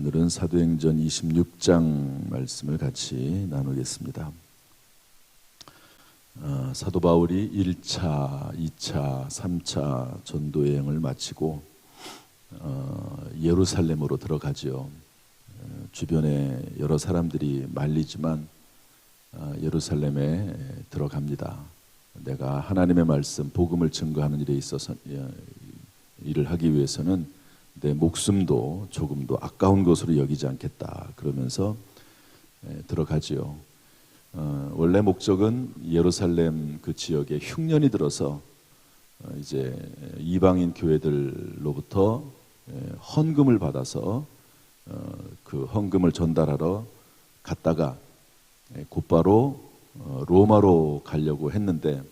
오늘은 사도행전 26장 말씀을 같이 나누겠습니다. 사도 바울이 1차, 2차, 3차 전도 여행을 마치고 예루살렘으로 들어가지요. 주변에 여러 사람들이 말리지만 예루살렘에 들어갑니다. 내가 하나님의 말씀, 복음을 증거하는 일에 있어서 일을 하기 위해서는 내 목숨도 조금도 아까운 것으로 여기지 않겠다. 그러면서 들어가지요. 원래 목적은 예루살렘 그 지역에 흉년이 들어서 이제 이방인 교회들로부터 헌금을 받아서 그 헌금을 전달하러 갔다가 곧바로 로마로 가려고 했는데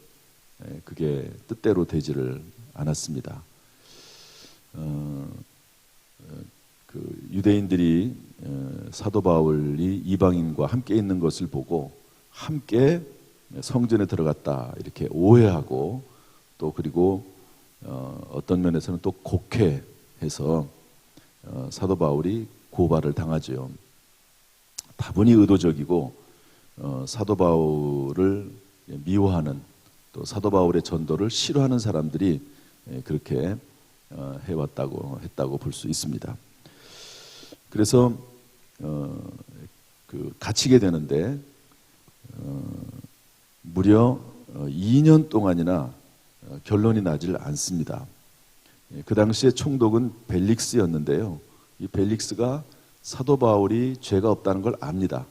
그게 뜻대로 되지를 않았습니다. 그 유대인들이 사도 바울이 이방인과 함께 있는 것을 보고 함께 성전에 들어갔다 이렇게 오해하고 또 그리고 어떤 면에서는 또 곡해해서 사도 바울이 고발을 당하죠. 다분히 의도적이고 사도 바울을 미워하는 또 사도 바울의 전도를 싫어하는 사람들이 그렇게 했다고 볼 수 있습니다. 그래서 갇히게 되는데 무려 2년 동안이나 결론이 나질 않습니다. 그 당시에 총독은 벨릭스였는데요. 이 벨릭스가 사도 바울이 죄가 없다는 걸 압니다.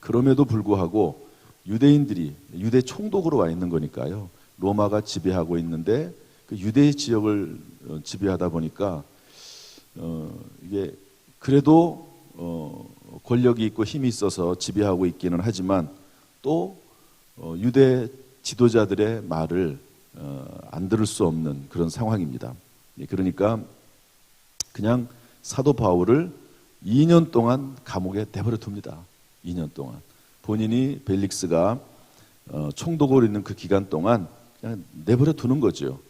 그럼에도 불구하고 유대인들이 유대 총독으로 와 있는 거니까요. 로마가 지배하고 있는데 그 유대 지역을 지배하다 보니까 이게 그래도 권력이 있고 힘이 있어서 지배하고 있기는 하지만 또 유대 지도자들의 말을 안 들을 수 없는 그런 상황입니다. 그러니까 그냥 사도 바울을 2년 동안 감옥에 내버려 둡니다. 2년 동안 본인이 벨릭스가 총독으로 있는 그 기간 동안 그냥 내버려 두는 거죠.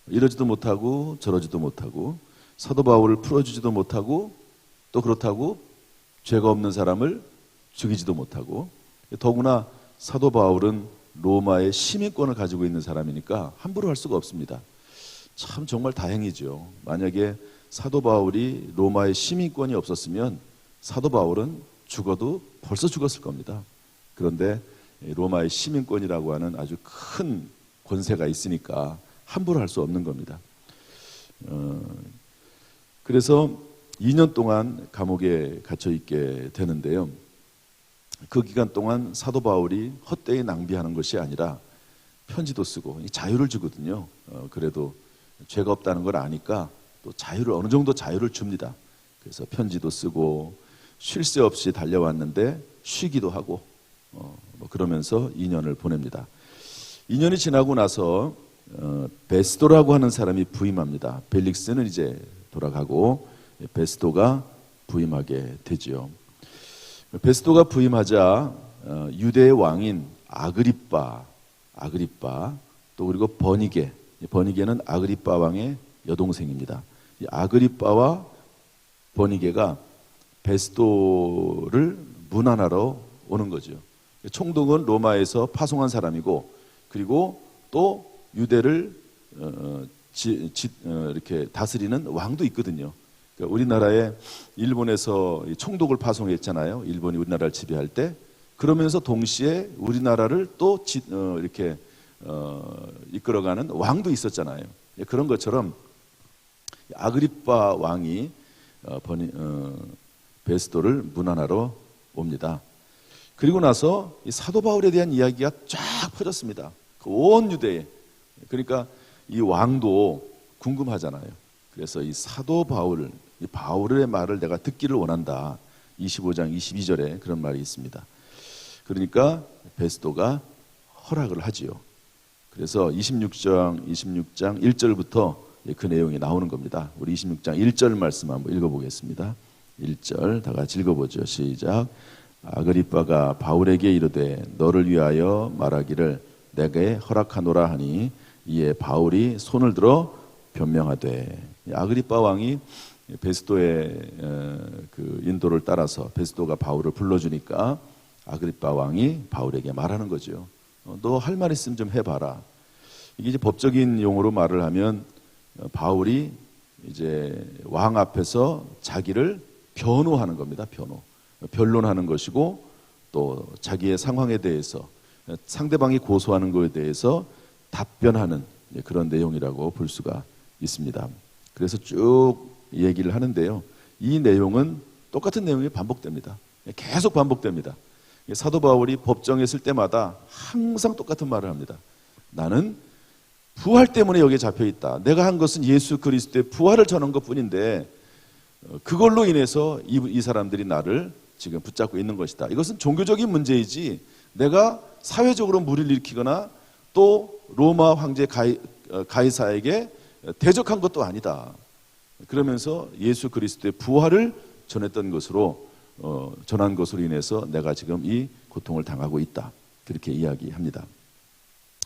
이러지도 못하고 저러지도 못하고 사도 바울을 풀어주지도 못하고 또 그렇다고 죄가 없는 사람을 죽이지도 못하고 더구나 사도 바울은 로마의 시민권을 가지고 있는 사람이니까 함부로 할 수가 없습니다. 참 정말 다행이죠. 만약에 사도 바울이 로마의 시민권이 없었으면 사도 바울은 죽어도 벌써 죽었을 겁니다. 그런데 로마의 시민권이라고 하는 아주 큰 권세가 있으니까 함부로 할 수 없는 겁니다. 그래서 2년 동안 감옥에 갇혀 있게 되는데요. 그 기간 동안 사도 바울이 헛되이 낭비하는 것이 아니라 편지도 쓰고 자유를 주거든요. 그래도 죄가 없다는 걸 아니까 또 자유를 어느 정도 자유를 줍니다. 그래서 편지도 쓰고 쉴 새 없이 달려왔는데 쉬기도 하고 그러면서 2년을 보냅니다. 2년이 지나고 나서 베스도라고 하는 사람이 부임합니다. 벨릭스는 이제 돌아가고 베스도가 부임하게 되지요. 베스도가 부임하자 유대의 왕인 아그리빠 또 그리고 버니게는 아그리빠 왕의 여동생입니다. 이 아그리빠와 버니게가 베스도를 문안하러 오는 거죠. 총독은 로마에서 파송한 사람이고 그리고 또 유대를 이렇게 다스리는 왕도 있거든요. 그러니까 우리나라에 일본에서 총독을 파송했잖아요. 일본이 우리나라를 지배할 때 그러면서 동시에 우리나라를 또 이렇게 이끌어가는 왕도 있었잖아요. 그런 것처럼 아그리빠 왕이 베스도를 문안하러 옵니다. 그리고 나서 이 사도 바울에 대한 이야기가 쫙 퍼졌습니다. 온 유대에. 그러니까 이 왕도 궁금하잖아요. 그래서 이 사도 바울, 이 바울의 말을 내가 듣기를 원한다. 25장 22절에 그런 말이 있습니다. 그러니까 베스도가 허락을 하지요. 그래서 26장 1절부터 그 내용이 나오는 겁니다. 우리 26장 1절 말씀 한번 읽어보겠습니다. 1절 다 같이 읽어보죠. 시작. 아그리빠가 바울에게 이르되 너를 위하여 말하기를 내게 허락하노라 하니 이에 바울이 손을 들어 변명하되 아그리빠 왕이 베스도의 그 인도를 따라서 베스도가 바울을 불러주니까 아그리빠 왕이 바울에게 말하는 거죠. 너 할 말 있으면 좀 해봐라. 이게 이제 법적인 용어로 말을 하면 바울이 이제 왕 앞에서 자기를 변호하는 겁니다. 변론하는 것이고 또 자기의 상황에 대해서 상대방이 고소하는 것에 대해서 답변하는 그런 내용이라고 볼 수가 있습니다. 그래서 쭉 얘기를 하는데요. 이 내용은 똑같은 내용이 반복됩니다. 계속 반복됩니다. 사도 바울이 법정에 있을 때마다 항상 똑같은 말을 합니다. 나는 부활 때문에 여기에 잡혀 있다. 내가 한 것은 예수 그리스도의 부활을 전한 것뿐인데 그걸로 인해서 이 사람들이 나를 지금 붙잡고 있는 것이다. 이것은 종교적인 문제이지 내가 사회적으로 무리를 일으키거나 또 로마 황제 가이사에게 대적한 것도 아니다. 그러면서 예수 그리스도의 부활을 전한 것으로 인해서 내가 지금 이 고통을 당하고 있다. 그렇게 이야기합니다.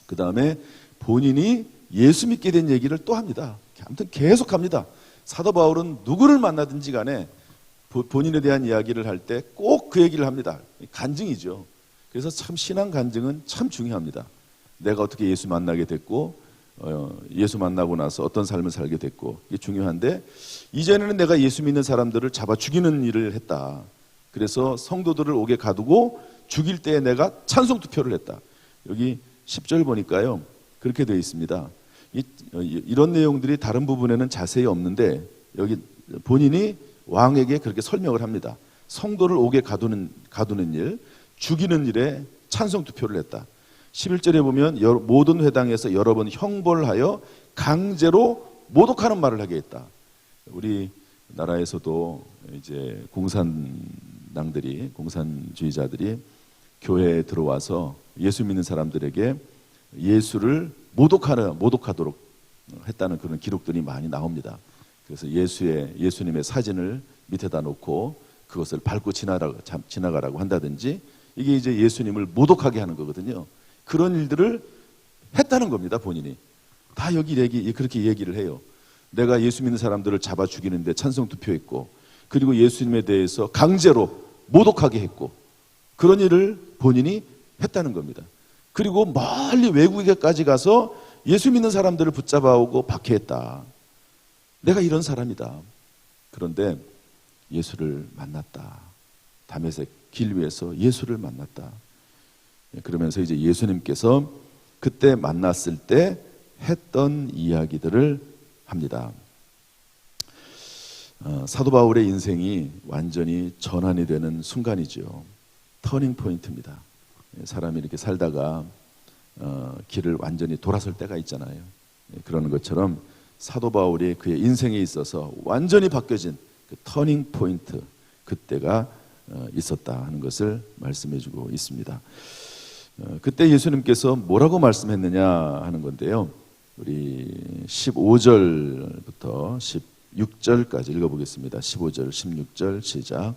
그 다음에 본인이 예수 믿게 된 얘기를 또 합니다. 아무튼 계속합니다. 사도 바울은 누구를 만나든지 간에 본인에 대한 이야기를 할 때 꼭 그 얘기를 합니다. 간증이죠. 그래서 참 신앙 간증은 참 중요합니다. 내가 어떻게 예수 만나게 됐고 예수 만나고 나서 어떤 삶을 살게 됐고 이게 중요한데 이전에는 내가 예수 믿는 사람들을 잡아 죽이는 일을 했다. 그래서 성도들을 옥에 가두고 죽일 때에 내가 찬송 투표를 했다. 여기 10절 보니까요. 그렇게 되어 있습니다. 이런 내용들이 다른 부분에는 자세히 없는데 여기 본인이 왕에게 그렇게 설명을 합니다. 성도를 옥에 가두는 일, 죽이는 일에 찬송 투표를 했다. 11절에 보면 모든 회당에서 여러 번 형벌을 하여 강제로 모독하는 말을 하게 했다. 우리 나라에서도 이제 공산주의자들이 교회에 들어와서 예수 믿는 사람들에게 예수를 모독하도록 했다는 그런 기록들이 많이 나옵니다. 그래서 예수님의 사진을 밑에다 놓고 그것을 밟고 지나가라고 한다든지 이게 이제 예수님을 모독하게 하는 거거든요. 그런 일들을 했다는 겁니다. 본인이 다 여기 그렇게 얘기를 해요. 내가 예수 믿는 사람들을 잡아 죽이는데 찬성 투표했고 그리고 예수님에 대해서 강제로 모독하게 했고 그런 일을 본인이 했다는 겁니다. 그리고 멀리 외국에까지 가서 예수 믿는 사람들을 붙잡아오고 박해했다. 내가 이런 사람이다. 그런데 예수를 만났다. 다메섹 길 위에서 예수를 만났다. 그러면서 이제 예수님께서 그때 만났을 때 했던 이야기들을 합니다. 사도 바울의 인생이 완전히 전환이 되는 순간이죠. 터닝 포인트입니다. 사람이 이렇게 살다가 길을 완전히 돌아설 때가 있잖아요. 그러는 것처럼 사도 바울이 그의 인생에 있어서 완전히 바뀌어진 그 터닝 포인트 그때가 있었다 하는 것을 말씀해주고 있습니다. 그때 예수님께서 뭐라고 말씀했느냐 하는 건데요. 우리 15절부터 16절까지 읽어보겠습니다. 15절, 16절 시작.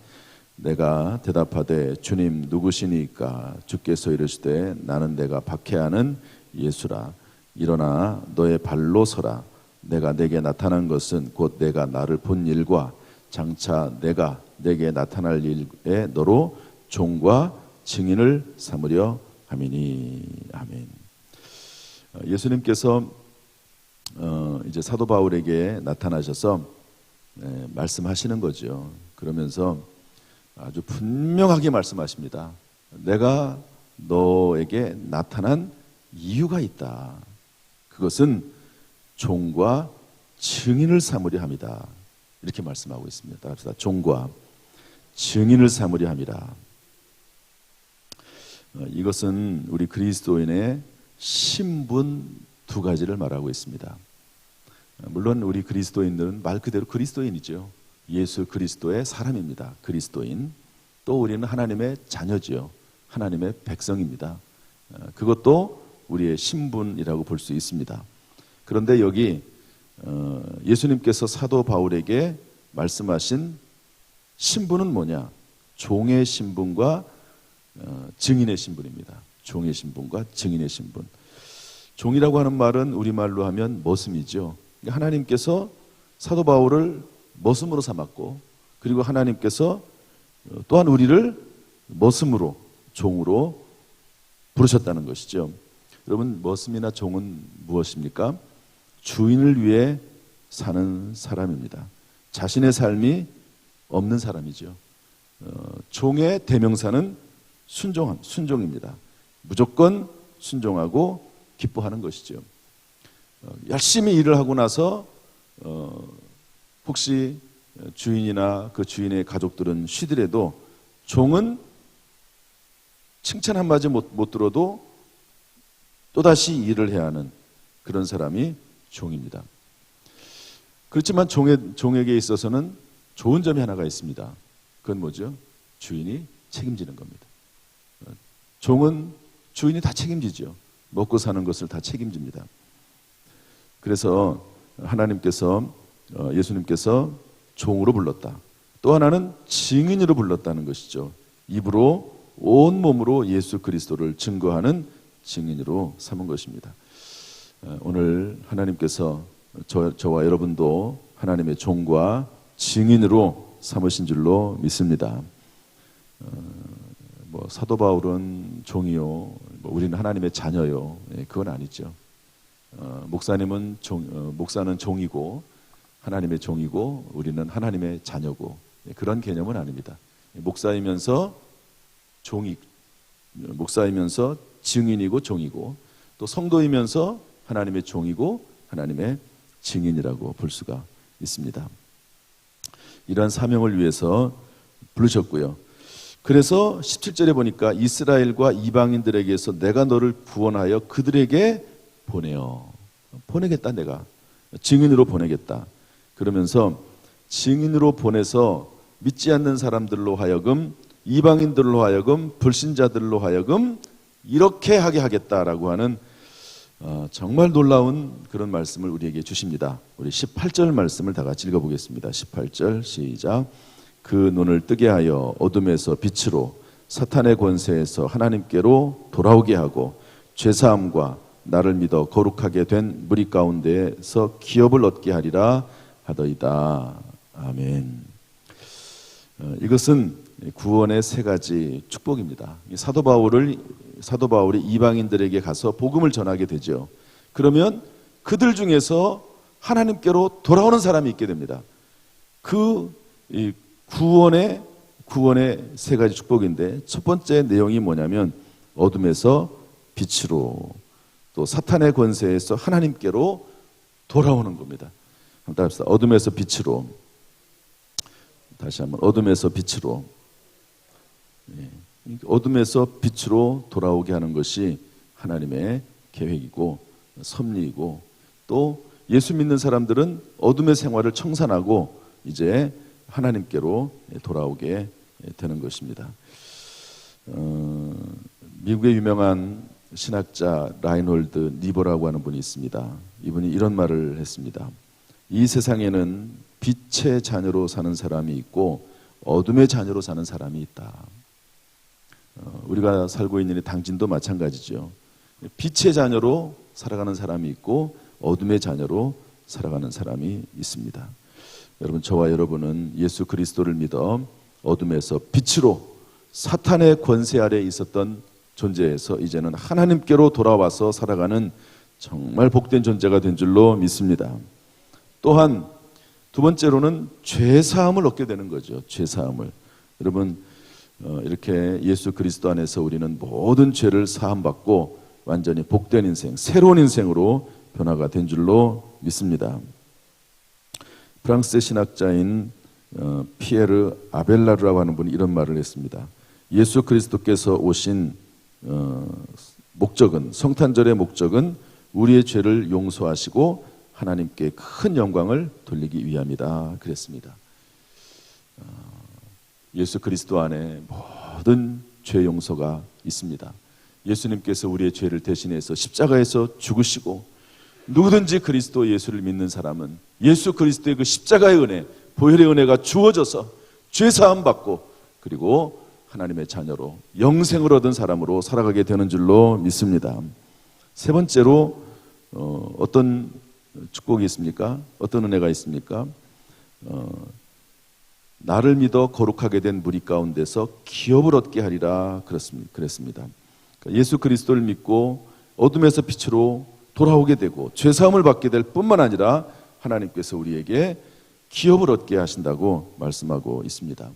내가 대답하되 주님 누구시니까? 주께서 이르시되 나는 내가 박해하는 예수라. 일어나 너의 발로 서라. 내가 내게 나타난 것은 곧 내가 나를 본 일과 장차 내가 내게 나타날 일에 너로 종과 증인을 삼으려 함이니. 아멘. 예수님께서 이제 사도 바울에게 나타나셔서 말씀하시는 거죠. 그러면서 아주 분명하게 말씀하십니다. 내가 너에게 나타난 이유가 있다. 그것은 종과 증인을 삼으려 함이다. 이렇게 말씀하고 있습니다. 그래서 종과 증인을 삼으려 함이라. 이것은 우리 그리스도인의 신분 두 가지를 말하고 있습니다. 물론 우리 그리스도인들은 말 그대로 그리스도인이죠. 예수 그리스도의 사람입니다. 그리스도인. 또 우리는 하나님의 자녀지요. 하나님의 백성입니다. 그것도 우리의 신분이라고 볼 수 있습니다. 그런데 여기 예수님께서 사도 바울에게 말씀하신 신분은 뭐냐? 종의 신분과 증인의 신분입니다. 종의 신분과 증인의 신분. 종이라고 하는 말은 우리말로 하면 머슴이죠. 하나님께서 사도 바울을 머슴으로 삼았고, 그리고 하나님께서 또한 우리를 머슴으로, 종으로 부르셨다는 것이죠. 여러분, 머슴이나 종은 무엇입니까? 주인을 위해 사는 사람입니다. 자신의 삶이 없는 사람이죠. 종의 대명사는 순종입니다. 무조건 순종하고 기뻐하는 것이죠. 열심히 일을 하고 나서 혹시 주인이나 그 주인의 가족들은 쉬더라도 종은 칭찬 한마디 못 들어도 또다시 일을 해야 하는 그런 사람이 종입니다. 그렇지만 종에게 있어서는 좋은 점이 하나가 있습니다. 그건 뭐죠? 주인이 책임지는 겁니다. 종은 주인이 다 책임지죠. 먹고 사는 것을 다 책임집니다. 그래서 하나님께서, 예수님께서 종으로 불렀다. 또 하나는 증인으로 불렀다는 것이죠. 입으로 온몸으로 예수 그리스도를 증거하는 증인으로 삼은 것입니다. 오늘 하나님께서 저와 여러분도 하나님의 종과 증인으로 삼으신 줄로 믿습니다. 사도 바울은 종이요, 우리는 하나님의 자녀요, 그건 아니죠. 목사는 종이고 하나님의 종이고 우리는 하나님의 자녀고, 그런 개념은 아닙니다. 목사이면서 증인이고 종이고, 또 성도이면서 하나님의 종이고 하나님의 증인이라고 볼 수가 있습니다. 이러한 사명을 위해서 부르셨고요. 그래서 17절에 보니까 이스라엘과 이방인들에게서 내가 너를 구원하여 그들에게 보내겠다. 내가 증인으로 보내겠다. 그러면서 증인으로 보내서 믿지 않는 사람들로 하여금, 이방인들로 하여금, 불신자들로 하여금 이렇게 하게 하겠다라고 하는 정말 놀라운 그런 말씀을 우리에게 주십니다. 우리 18절 말씀을 다 같이 읽어보겠습니다. 18절 시작. 그 눈을 뜨게 하여 어둠에서 빛으로, 사탄의 권세에서 하나님께로 돌아오게 하고, 죄사함과 나를 믿어 거룩하게 된 무리 가운데에서 기업을 얻게 하리라 하더이다. 아멘. 이것은 구원의 세 가지 축복입니다. 사도 바울이 이방인들에게 가서 복음을 전하게 되죠. 그러면 그들 중에서 하나님께로 돌아오는 사람이 있게 됩니다. 구원의 세 가지 축복인데, 첫 번째 내용이 뭐냐면 어둠에서 빛으로, 또 사탄의 권세에서 하나님께로 돌아오는 겁니다. 한번 따라합시다. 어둠에서 빛으로. 다시 한번 어둠에서 빛으로. 어둠에서 빛으로 돌아오게 하는 것이 하나님의 계획이고 섭리이고, 또 예수 믿는 사람들은 어둠의 생활을 청산하고 이제 하나님께로 돌아오게 되는 것입니다. 미국의 유명한 신학자 라인홀드 니버라고 하는 분이 있습니다. 이분이 이런 말을 했습니다. 이 세상에는 빛의 자녀로 사는 사람이 있고 어둠의 자녀로 사는 사람이 있다. 우리가 살고 있는 이 당진도 마찬가지죠. 빛의 자녀로 살아가는 사람이 있고 어둠의 자녀로 살아가는 사람이 있습니다. 여러분, 저와 여러분은 예수 그리스도를 믿어 어둠에서 빛으로, 사탄의 권세 아래 있었던 존재에서 이제는 하나님께로 돌아와서 살아가는 정말 복된 존재가 된 줄로 믿습니다. 또한 두 번째로는 죄사함을 얻게 되는 거죠. 죄사함을. 여러분, 이렇게 예수 그리스도 안에서 우리는 모든 죄를 사함받고 완전히 복된 인생, 새로운 인생으로 변화가 된 줄로 믿습니다. 프랑스의 신학자인 피에르 아벨라르라고 하는 분이 이런 말을 했습니다. 예수 그리스도께서 오신 목적은, 성탄절의 목적은 우리의 죄를 용서하시고 하나님께 큰 영광을 돌리기 위함이다. 그랬습니다. 예수 그리스도 안에 모든 죄 용서가 있습니다. 예수님께서 우리의 죄를 대신해서 십자가에서 죽으시고, 누구든지 그리스도 예수를 믿는 사람은 예수 그리스도의 그 십자가의 은혜, 보혈의 은혜가 주어져서 죄 사함 받고, 그리고 하나님의 자녀로 영생을 얻은 사람으로 살아가게 되는 줄로 믿습니다. 세 번째로 어떤 축복이 있습니까? 어떤 은혜가 있습니까? 나를 믿어 거룩하게 된 무리 가운데서 기업을 얻게 하리라 그랬습니다. 그러니까 예수 그리스도를 믿고 어둠에서 빛으로 돌아오게 되고 죄사함을 받게 될 뿐만 아니라 하나님께서 우리에게 기업을 얻게 하신다고 말씀하고 있습니다.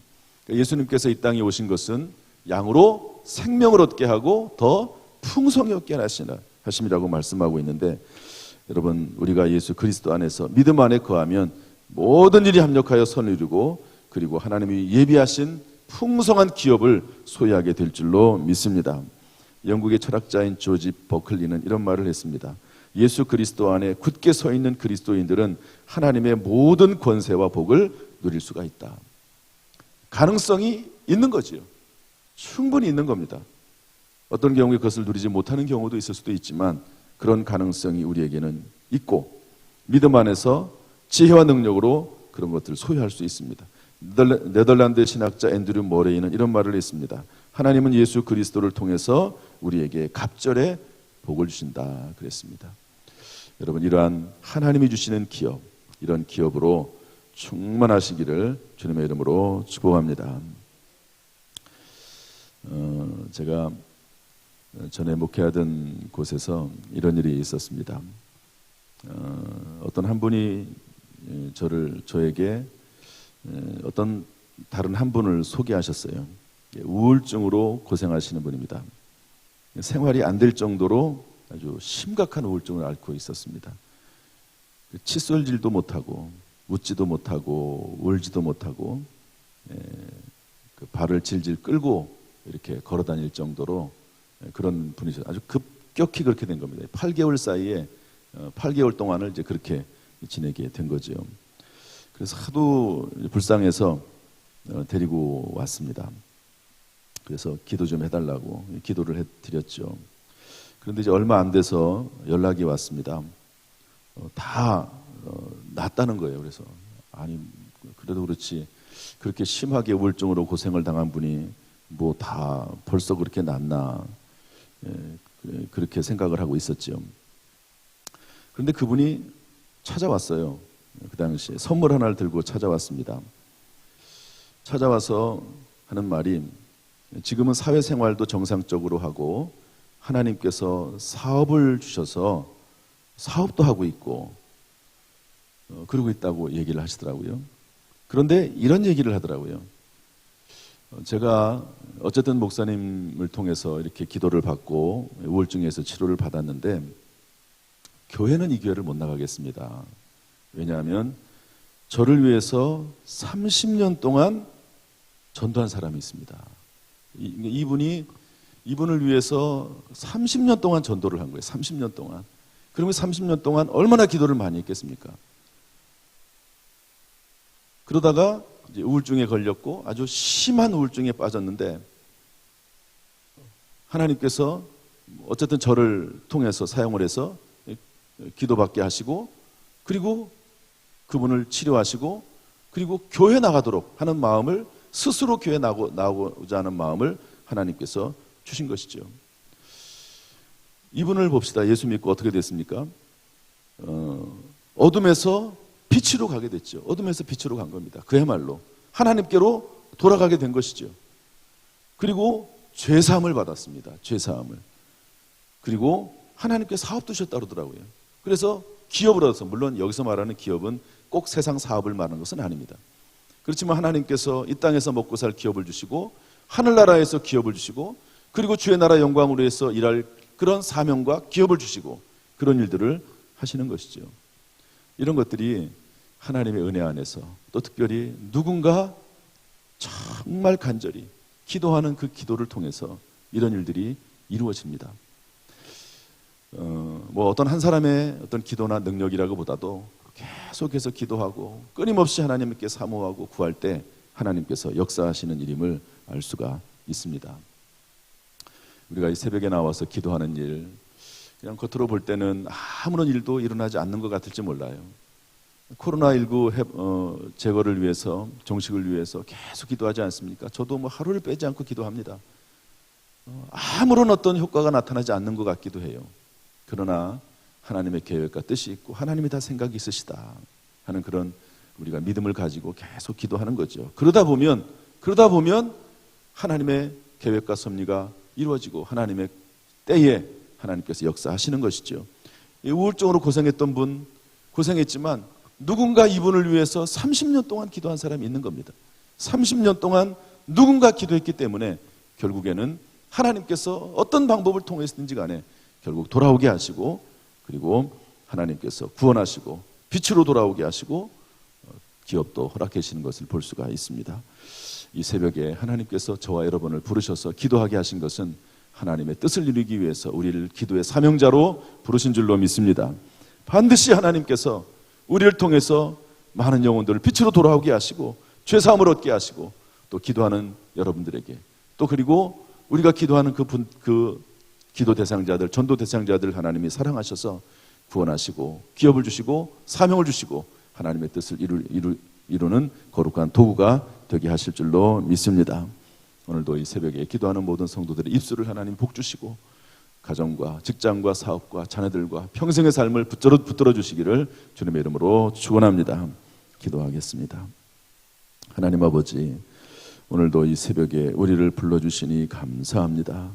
그러니까 예수님께서 이 땅에 오신 것은 양으로 생명을 얻게 하고 더 풍성히 얻게 하심이라고 말씀하고 있는데, 여러분, 우리가 예수 그리스도 안에서 믿음 안에 거하면 모든 일이 합력하여 선을 이루고 그리고 하나님이 예비하신 풍성한 기업을 소유하게 될 줄로 믿습니다. 영국의 철학자인 조지 버클리는 이런 말을 했습니다. 예수 그리스도 안에 굳게 서 있는 그리스도인들은 하나님의 모든 권세와 복을 누릴 수가 있다. 가능성이 있는 거지요. 충분히 있는 겁니다. 어떤 경우에 그것을 누리지 못하는 경우도 있을 수도 있지만 그런 가능성이 우리에게는 있고 믿음 안에서 지혜와 능력으로 그런 것들을 소유할 수 있습니다. 네덜란드 신학자 앤드류 머레이는 이런 말을 했습니다. 하나님은 예수 그리스도를 통해서 우리에게 갑절의 복을 주신다 그랬습니다. 여러분, 이러한 하나님이 주시는 기업, 이런 기업으로 충만하시기를 주님의 이름으로 축복합니다. 제가 전에 목회하던 곳에서 이런 일이 있었습니다. 어떤 한 분이 저에게 어떤 다른 한 분을 소개하셨어요. 우울증으로 고생하시는 분입니다. 생활이 안 될 정도로 아주 심각한 우울증을 앓고 있었습니다. 칫솔질도 못하고 웃지도 못하고 울지도 못하고 그 발을 질질 끌고 이렇게 걸어 다닐 정도로 그런 분이셨어요. 아주 급격히 그렇게 된 겁니다. 8개월 사이에 8개월 동안을 이제 그렇게 지내게 된 거죠. 그래서 하도 불쌍해서 데리고 왔습니다. 그래서 기도 좀 해달라고 기도를 해드렸죠. 그런데 이제 얼마 안 돼서 연락이 왔습니다. 다 낫다는 거예요. 그래서 아니 그래도 그렇지 그렇게 심하게 우울증으로 고생을 당한 분이 뭐 다 벌써 그렇게 낫나 그렇게 생각을 하고 있었죠. 그런데 그분이 찾아왔어요. 그 당시에 선물 하나를 들고 찾아왔습니다. 찾아와서 하는 말이 지금은 사회생활도 정상적으로 하고 하나님께서 사업을 주셔서 사업도 하고 있고 그러고 있다고 얘기를 하시더라고요. 그런데 이런 얘기를 하더라고요. 제가 어쨌든 목사님을 통해서 이렇게 기도를 받고 우울증에서 치료를 받았는데 교회는 이 교회를 못 나가겠습니다. 왜냐하면 저를 위해서 30년 동안 전도한 사람이 있습니다. 이분을 위해서 30년 동안 전도를 한 거예요. 30년 동안. 그러면 30년 동안 얼마나 기도를 많이 했겠습니까? 그러다가 이제 우울증에 걸렸고 아주 심한 우울증에 빠졌는데 하나님께서 어쨌든 저를 통해서 사용을 해서 기도받게 하시고 그리고 그분을 치료하시고 그리고 교회 나가도록 하는 마음을 스스로 교회 나오고자 하는 마음을 하나님께서 주신 것이죠. 이분을 봅시다. 예수 믿고 어떻게 됐습니까? 어둠에서 빛으로 가게 됐죠. 어둠에서 빛으로 간 겁니다. 그야말로 하나님께로 돌아가게 된 것이죠. 그리고 죄사함을 받았습니다. 죄사함을. 그리고 하나님께 사업도 주셨다고 그러더라고요. 그래서 기업을 얻어서, 물론 여기서 말하는 기업은 꼭 세상 사업을 말하는 것은 아닙니다. 그렇지만 하나님께서 이 땅에서 먹고 살 기업을 주시고 하늘나라에서 기업을 주시고 그리고 주의 나라 영광으로 해서 일할 그런 사명과 기업을 주시고 그런 일들을 하시는 것이죠. 이런 것들이 하나님의 은혜 안에서 또 특별히 누군가 정말 간절히 기도하는 그 기도를 통해서 이런 일들이 이루어집니다. 뭐 어떤 한 사람의 어떤 기도나 능력이라고 보다도 계속해서 기도하고 끊임없이 하나님께 사모하고 구할 때 하나님께서 역사하시는 일임을 알 수가 있습니다. 우리가 이 새벽에 나와서 기도하는 일, 그냥 겉으로 볼 때는 아무런 일도 일어나지 않는 것 같을지 몰라요. 코로나19 제거를 위해서, 종식을 위해서 계속 기도하지 않습니까? 저도 뭐 하루를 빼지 않고 기도합니다. 아무런 어떤 효과가 나타나지 않는 것 같기도 해요. 그러나 하나님의 계획과 뜻이 있고 하나님이 다 생각이 있으시다 하는 그런 우리가 믿음을 가지고 계속 기도하는 거죠. 그러다 보면 하나님의 계획과 섭리가 이루어지고 하나님의 때에 하나님께서 역사하시는 것이죠. 우울증으로 고생했던 분 고생했지만 누군가 이분을 위해서 30년 동안 기도한 사람이 있는 겁니다. 30년 동안 누군가 기도했기 때문에 결국에는 하나님께서 어떤 방법을 통해서든지 간에 결국 돌아오게 하시고, 그리고 하나님께서 구원하시고 빛으로 돌아오게 하시고 기업도 허락해 주시는 것을 볼 수가 있습니다. 이 새벽에 하나님께서 저와 여러분을 부르셔서 기도하게 하신 것은 하나님의 뜻을 이루기 위해서 우리를 기도의 사명자로 부르신 줄로 믿습니다. 반드시 하나님께서 우리를 통해서 많은 영혼들을 빛으로 돌아오게 하시고 죄사함을 얻게 하시고, 또 기도하는 여러분들에게, 또 그리고 우리가 기도하는 그 기도 대상자들, 전도 대상자들 하나님이 사랑하셔서 구원하시고 기업을 주시고 사명을 주시고 하나님의 뜻을 이루는 거룩한 도구가 되게 하실 줄로 믿습니다. 오늘도 이 새벽에 기도하는 모든 성도들의 입술을 하나님 복 주시고 가정과 직장과 사업과 자녀들과 평생의 삶을 붙들어 주시기를 주님의 이름으로 축원합니다. 기도하겠습니다. 하나님 아버지, 오늘도 이 새벽에 우리를 불러주시니 감사합니다.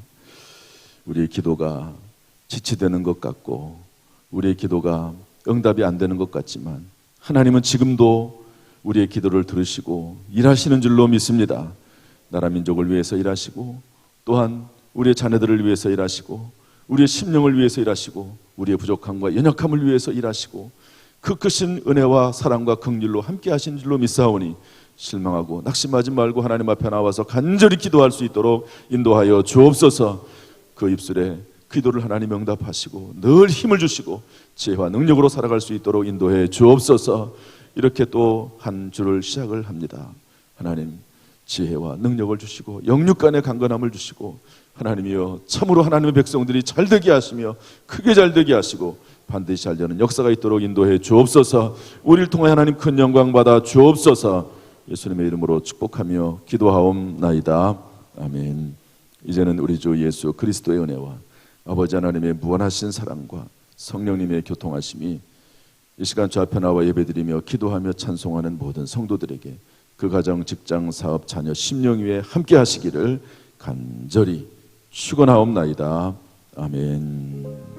우리의 기도가 지체되는 것 같고 우리의 기도가 응답이 안 되는 것 같지만 하나님은 지금도 우리의 기도를 들으시고 일하시는 줄로 믿습니다. 나라 민족을 위해서 일하시고 또한 우리의 자녀들을 위해서 일하시고 우리의 심령을 위해서 일하시고 우리의 부족함과 연약함을 위해서 일하시고 그 크신 은혜와 사랑과 긍휼로 함께 하신 줄로 믿사오니 실망하고 낙심하지 말고 하나님 앞에 나와서 간절히 기도할 수 있도록 인도하여 주옵소서. 그 입술에 기도를 하나님 응답하시고 늘 힘을 주시고 지혜와 능력으로 살아갈 수 있도록 인도해 주옵소서. 이렇게 또 한 주를 시작을 합니다. 하나님 지혜와 능력을 주시고 영육간의 강건함을 주시고 하나님이여 참으로 하나님의 백성들이 잘되게 하시며 크게 잘되게 하시고 반드시 잘되는 역사가 있도록 인도해 주옵소서. 우리를 통해 하나님 큰 영광 받아 주옵소서. 예수님의 이름으로 축복하며 기도하옵나이다. 아멘. 이제는 우리 주 예수 그리스도의 은혜와 아버지 하나님의 무한하신 사랑과 성령님의 교통하심이 이 시간 주 앞에 나와 예배드리며 기도하며 찬송하는 모든 성도들에게 그 가정, 직장, 사업, 자녀, 심령 위에 함께 하시기를 간절히 축원하옵나이다. 아멘.